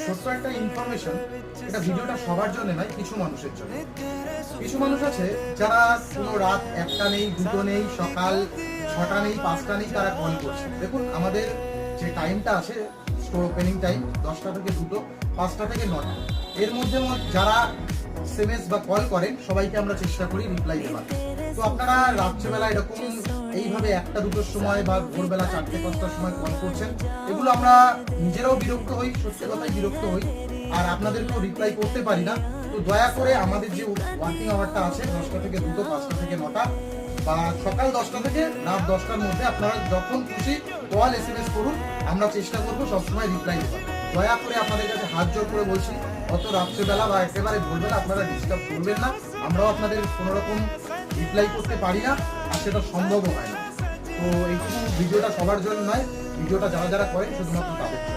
ছোট্ট একটা ইনফরমেশন, এটা ভিডিওটা সবার জন্য নয়, কিছু মানুষের জন্য। কিছু মানুষ আছে যারা কোনো রাত 1টা নেই, 2টো নেই, সকাল 6টা নেই, 5টা নেই, তারা কল করছে। দেখুন, আমাদের যে টাইমটা আছে স্টোর ওপেনিং টাইম 10টা থেকে 2টো, 5টা থেকে 9টা, এর মধ্যে যারা এসএমএস বা কল করেন সবাইকে আমরা চেষ্টা করি রিপ্লাই দেওয়ার। তো আপনারা রাত্রেবেলা এরকম এইভাবে 1টা 2টোর সময় বা ভোরবেলা 4টে 5টার সময় কল করছেন, এগুলো আমরা নিজেরাও বিরক্ত হই, সত্যি কথাই বিরক্ত হই, আর আপনাদেরকেও রিপ্লাই করতে পারি না। তো দয়া করে আমাদের যে ওয়ার্কিং আওয়ারটা আছে 10টা থেকে 2টো, 5টা থেকে 9টা বা সকাল 10টা থেকে রাত 10টার মধ্যে আপনারা যখন খুশি কল এসএমএস করুন, আমরা চেষ্টা করবো সবসময় রিপ্লাই দেওয়ার। দয়া করে আপনাদের কাছে হাত জোর করে বলছি, অত রাত্রেবেলা বা একেবারে ভোরবেলা আপনারা ডিস্টার্ব করবেন না। আমরাও আপনাদের কোনো রকম রিপ্লাই করতে পারি না, আর সেটা সম্ভবও হয় না। তো এইটুকু ভিডিওটা সবার জন্য নয়, ভিডিওটা যারা যারা করেন শুধুমাত্র তাদের জন্য।